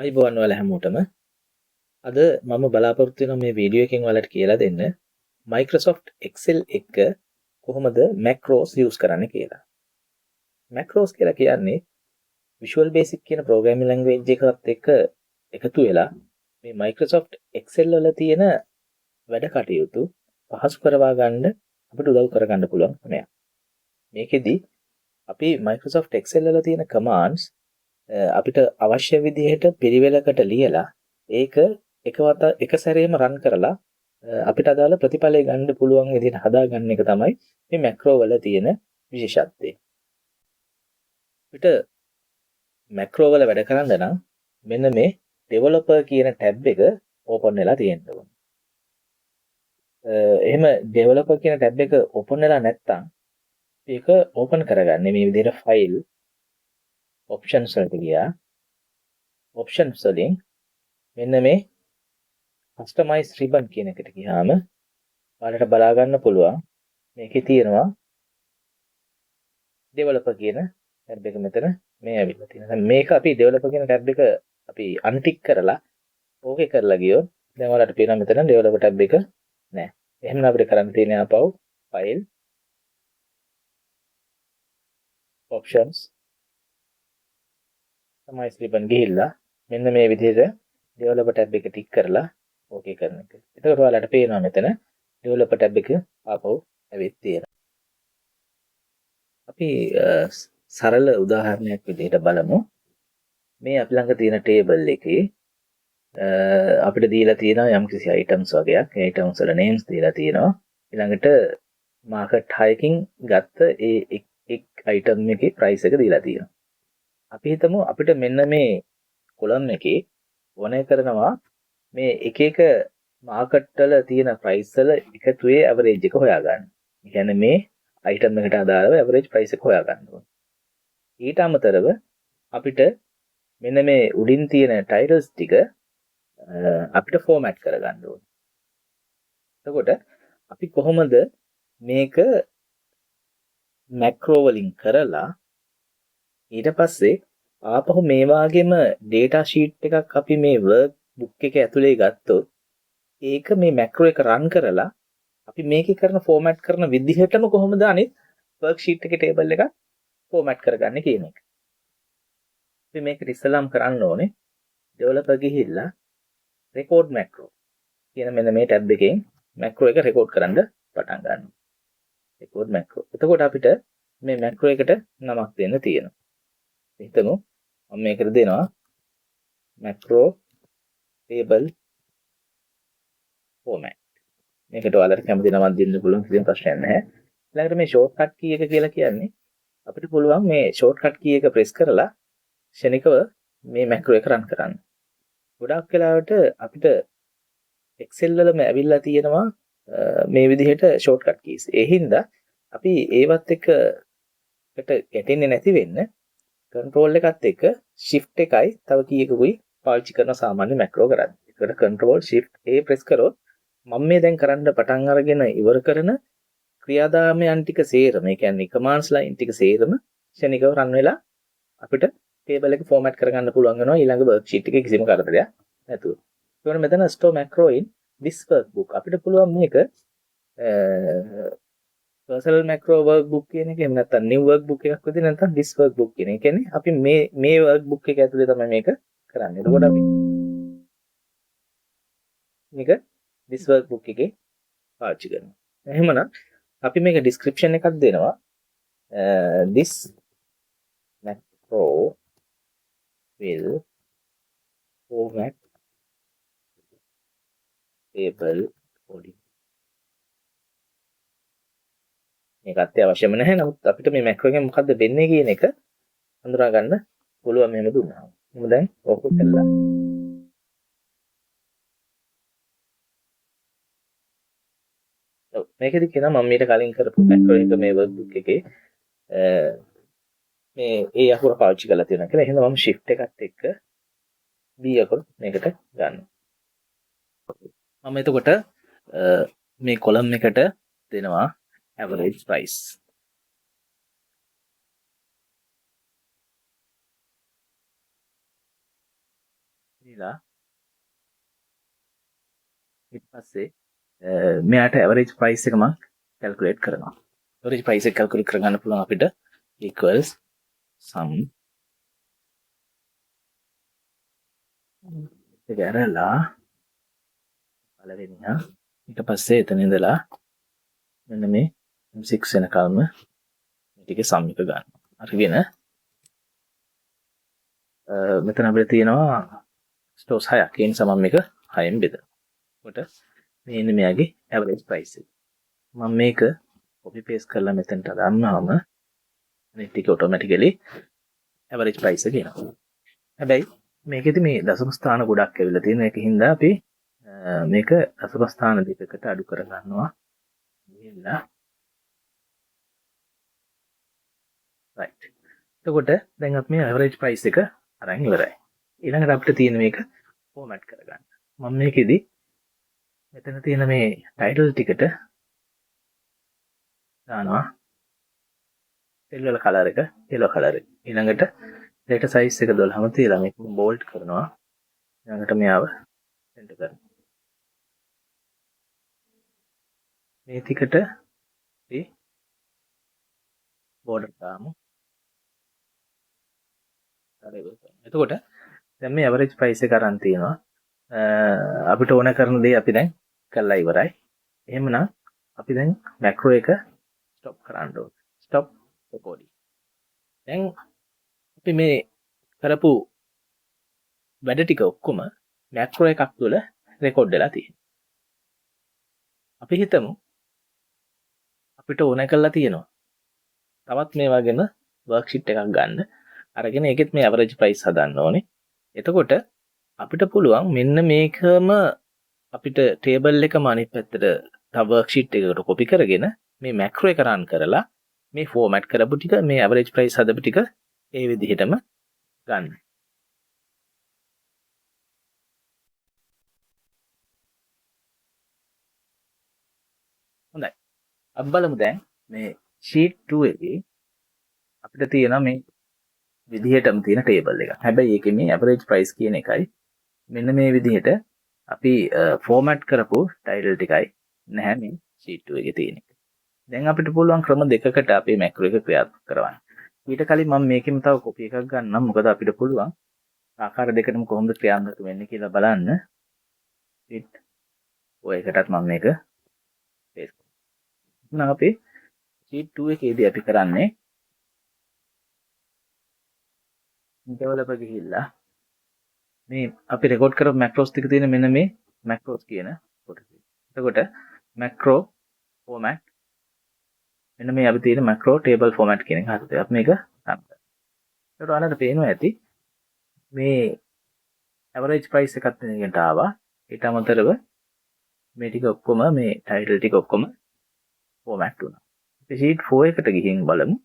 අයිබෝන් වල හැමෝටම අද මම බලාපොරොත්තු වෙන මේ වීඩියෝ එකෙන් ඔයාලට කියලා දෙන්න Microsoft Excel එක කොහොමද macros use කරන්න කියලා. macros කියලා කියන්නේ Visual Basic කියන programming language එකත් එක්ක එකතු වෙලා මේ Microsoft Excel වල තියෙන වැඩ කටයුතු පහසු කරවා ගන්න අපිට උදව් කරගන්න පුළුවන් ක්‍රමයක්. මේකෙදි අපි Microsoft Excel වල තියෙන commands අපිට අවශ්‍ය විදිහට පිළිවෙලකට ලියලා ඒක එක සැරේම රන් කරලා අපිට අදාළ ප්‍රතිඵලය ගන්න පුළුවන් විදිහට හදාගන්න එක තමයි මේ මැක්‍රෝ වල තියෙන විශේෂත්වය. අපිට මැක්‍රෝ වල වැඩ කරන්න නම් මෙන්න මේ developer කියන ටැබ් එක ඕපන් වෙලා තියෙන්න ඕනේ. එහෙම developer කියන ටැබ් එක ඕපන් වෙලා නැත්නම් ඒක ඕපන් කරගන්නේ මේ විදිහට file options වලට ගියා. options වලින් මෙන්න මේ customize ribbon කියන එකට ගියාම ඔයාලට බලා ගන්න පුළුවන් මේකේ තියෙනවා developer කියන ටැබ් එක මෙතන මේ ඇවිල්ලා තියෙනවා. මේක අපි developer කියන ටැබ් එක අපි අන්ටික් කරලා ඕකේ කරලා ගියොත් දැන් ඔයාලට පේනවා මෙතන developer ටැබ් එක නැහැ. එහෙනම් අපිට කරන්න තියෙන්නේ ආපහු file options customize ribbon ගිහිල්ලා මෙන්න මේ විදිහට developer ටැබ් එක ටික් කරලා ඕකේ කරන එක. එතකොට ඔයාලට පේනවා මෙතන developer ටැබ් එක ආපහු ඇවිත් තියෙනවා. අපි සරල උදාහරණයක් විදිහට බලමු. මේ අපි ළඟ තියෙන ටේබල් එකේ අපිට දීලා තියෙනවා යම්කිසි items වගේක්. ඒ items වල names දීලා තියෙනවා. ඊළඟට market 6කින් ගත්ත ඒ එක් item එකේ price එක දීලා තියෙනවා. අපි හිතමු අපිට මෙන්න මේ column එකේ ඕනෑ කරනවා මේ එක එක market වල තියෙන price වල එකතුවේ average එක හොයාගන්න. ඒ කියන්නේ මේ item එකට අදාළව average price එක හොයාගන්න ඕනේ. ඊට අමතරව අපිට මෙන්න මේ උඩින් තියෙන titles ටික අපිට format කරගන්න ඕනේ. එතකොට අපි කොහොමද මේක macro වලින් කරලා ඊට පස්සේ ආපහු මේ වගේම data sheet එකක් අපි මේ work book එක ඇතුලේ ගත්තොත් ඒක මේ macro එක run කරලා අපි මේකේ කරන format කරන විදිහටම කොහොමද අනිත් worksheet එකේ table එක format කරගන්නේ කියන එක. අපි මේකට ඉස්සලාම් කරන්න ඕනේ developer ගිහිල්ලා record macro කියන මෙන්න මේ tab එකෙන් macro එක record කරන්න පටන් ගන්නවා. record macro. එතකොට අපිට මේ macro එකට නමක් දෙන්න තියෙනවා. හිතමු මම මේකට දෙනවා macro table format. මේකට ඔයාලට කැමති නමක් දෙන්න පුළුවන් කිසිම ප්‍රශ්නයක් නැහැ. ඊළඟට මේ shortcut key එක කියලා කියන්නේ අපිට පුළුවන් මේ shortcut key එක press කරලා ක්ෂණිකව මේ macro එක run කරන්න. ගොඩාක් වෙලාවට අපිට Excel වලම ඇවිල්ලා තියෙනවා මේ විදිහට shortcut keys. ඒ හින්දා අපි ඒවත් එකට ගැටෙන්නේ නැති වෙන්න control එකත් එක්ක shift එකයි තව කීයකකුයි පාවිච්චි කරන සාමාන්‍ය macro කරන්නේ. ඒකට control shift A press කරොත් මම මේ දැන් කරන්න පටන් අරගෙන ඉවර කරන ක්‍රියාදාමයන් ටික සේරම, ඒ කියන්නේ commands line ටික සේරම ක්ෂණිකව run වෙලා අපිට table එක format කරගන්න පුළුවන් වෙනවා ඊළඟ worksheet එකේ කිසිම කරදරයක් නැතුව. ඒකෝන මෙතන store macro in this workbook අපිට පුළුවන් මේක personal macro workbook කියන එක එහෙම නැත්නම් new workbook එකක් විදිහට නැත්නම් this workbook කියන එක. කියන්නේ අපි මේ workbook එක ඇතුලේ තමයි මේක කරන්නේ. එතකොට අපි මේක this workbook එකේ පාවිච්චි කරනවා. එහෙමනම් අපි මේක description එකක් දෙනවා. This macro will format table according. මේක අත්‍යවශ්‍යම නැහැ. නමුත් අපිට මේ macro එකෙන් මොකද්ද වෙන්නේ කියන එක හඳුනා ගන්න පුළුවන් මෙහෙම දුන්නා. මම දැන් ඕක කළා. ඔව් මේකෙදි කියනවා මම ඊට කලින් කරපු macro එක මේ workbook එකේ මේ ඒ අකුර පාවිච්චි කරලා තියෙනවා කියලා. එහෙනම් මම shift එකත් එක්ක B අකුර මේකට ගන්නවා. මම එතකොට මේ column එකට දෙනවා average price. දීලා ඊට පස්සේ මෙයාට ඇවරේජ් ප්‍රයිස් එක මම කැල්කියුලේට් කරනවා. ඇවරේජ් ප්‍රයිස් එක කැල්කියුලේට් කරගන්න පුළුවන් අපිට equals sum එක ඇරලා පළවෙනියා ඊට පස්සේ එතන ඉඳලා මෙන්න මේ M6 වෙනකල්ම මේ ටිකේ sum එක ගන්නවා. අරගෙන මෙතන අපිට තියෙනවා ස්ටෝස් 6ක්. ඒ නිසා මම මේක 6ෙන් බෙදනවා. කොට මේ ඉන්නේ මෙයාගේ ඇවරේජ් ප්‍රයිස් එක. මම මේක කොපි පේස්ට් කරලා මෙතනට දාන්නාම මේ ටික ඔටෝමැටිකලි ඇවරේජ් ප්‍රයිස් එක එනවා. හැබැයි මේකෙදි මේ දශම ස්ථාන ගොඩක් ඇවිල්ලා තියෙන එකකින්ද අපි මේක දශම ස්ථාන දෙකකට අඩු කර ගන්නවා. ගිහිල්ලා right. එතකොට දැන් අපි මේ ඇවරේජ් ප්‍රයිස් එක අරන් ඉවරයි. ඊළඟට අපිට තියෙන මේක ෆෝමැට් කරගන්න. මම මේකෙදි මෙතන තියෙන මේ ටයිටල් ටිකට දානවා තෙල් වල කලර් එක yellow කලර් එක. ඊළඟට data size එක 12ම තියලා මේක bold කරනවා. ඊළඟට මෙයාව center කරනවා. මේ ටිකට අපි border දාමු. එතකොට දැන් මේ average price එක අරන් තියෙනවා. අපිට ඕන කරන දේ අපි දැන් කරලා ඉවරයි. එහෙමනම් අපි දැන් macro එක stop කරන්න ඕනේ. stop recording. දැන් අපි මේ කරපු වැඩ ටික ඔක්කොම macro එකක් තුළ රෙකෝඩ් වෙලා තියෙනවා. අපි හිතමු අපිට ඕන කරලා තියෙනවා තවත් මේ වගේම worksheet එකක් ගන්න. අරගෙන ඒකෙත් මේ average price හදන්න ඕනේ. එතකොට අපිට පුළුවන් මෙන්න මේකම අපිට table එකම අනිත් පැත්තට තව worksheet එකකට copy කරගෙන මේ macro එක run කරලා මේ format කරපු ටික මේ average price හදපු ටික ඒ විදිහටම ගන්න. හොඳයි. අපි බලමු දැන් මේ sheet 2 එකේ අපිට තියෙනවා මේ විදිහටම තියෙන table එක. හැබැයි ඒකේ මේ average price කියන එකයි මෙන්න මේ විදිහට අපි format කරපු title ටිකයි නැහැ මේ sheet 2 එකේ තියෙන එක. දැන් අපිට පුළුවන් ක්‍රම දෙකකට අපේ macro එක ක්‍රියාත්මක කරවන්න. ඊට කලින් මම මේකෙම තව copy එකක් ගන්නම්. මොකද අපිට පුළුවන් ආකාර දෙකටම කොහොමද ක්‍රියාත්මක වෙන්නේ කියලා බලන්න. sheet ඔය එකටත් මම මේක paste කරනවා. අපි sheet 2 එකේදී අපි කරන්නේ developer ගිහිල්ලා මේ අපි රෙකෝඩ් කරපු macros ටික තියෙන මෙන්න මේ macros කියන කොටස. එතකොට macro format මෙන්න මේ අපි තියෙන macro table format කියන එක හරියට අපි මේක රන් කරනවා. ඒකට ඔයාලට පේනවා ඇති මේ average price එකත් එකට ආවා. ඊට අමතරව මේ ටික ඔක්කොම මේ title ටික ඔක්කොම format වුණා. අපි sheet 4 එකට ගිහින් බලමු.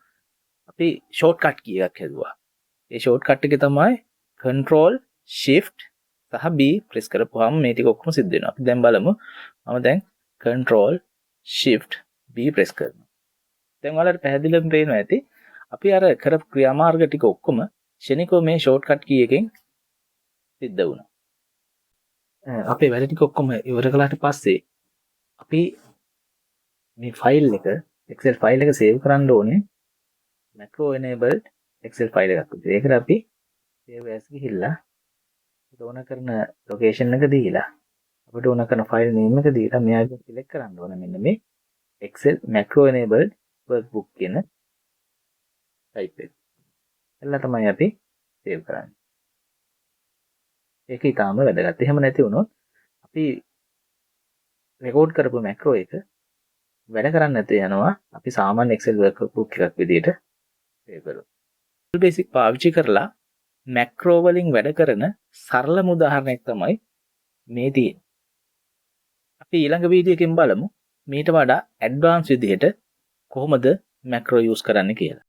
අපි shortcut key එකක් හැදුවා. ඒ shortcut එක තමයි control shift සහ B press කරපුවාම මේ ටික ඔක්කොම සිද්ධ වෙනවා. අපි දැන් බලමු. මම දැන් control shift B press කරනවා. දැන් ඔයාලට පැහැදිලිවම පේනවා ඇති අපි අර කරපු ක්‍රියාමාර්ග ටික ඔක්කොම ෂණිකව මේ shortcut key එකෙන් සිද්ධ වුණා. අපේ වැඩ ටික ඔක්කොම ඉවර කළාට පස්සේ අපි මේ ෆයිල් එක Excel ෆයිල් එක සේව් කරන්න ඕනේ macro enabled Excel ෆයිල් එකක් විදිහට. ඒකට අපි save as ගිහිල්ලා අපිට ඕන කරන ලොකේෂන් එක දීලා අපිට ඕන කරන ෆයිල් නේම් එක දීලා මෙයාගෙන් සිලෙක්ට් කරන්න ඕනේ මෙන්න මේ Excel macro enabled workbook කියන ටයිප් එක. එල්ල තමයි අපි සේව් කරන්නේ. ඒක ඊටාම වැදගත්. එහෙම නැති වුණොත් අපි රෙකෝඩ් කරපු macro එක වැඩ කරන්නේ නැතේ යනවා. අපි සාමාන්‍ය Excel workbook එකක් විදිහට සේව් කරමු. Visual Basic පාවිච්චි කරලා macro වලින් වැඩ කරන සරලම උදාහරණයක් තමයි මේ තියෙන්නේ. අපි ඊළඟ වීඩියෝ එකෙන් බලමු මේට වඩා ඇඩ්වාන්ස් විදිහට කොහොමද macro use කරන්න කියලා.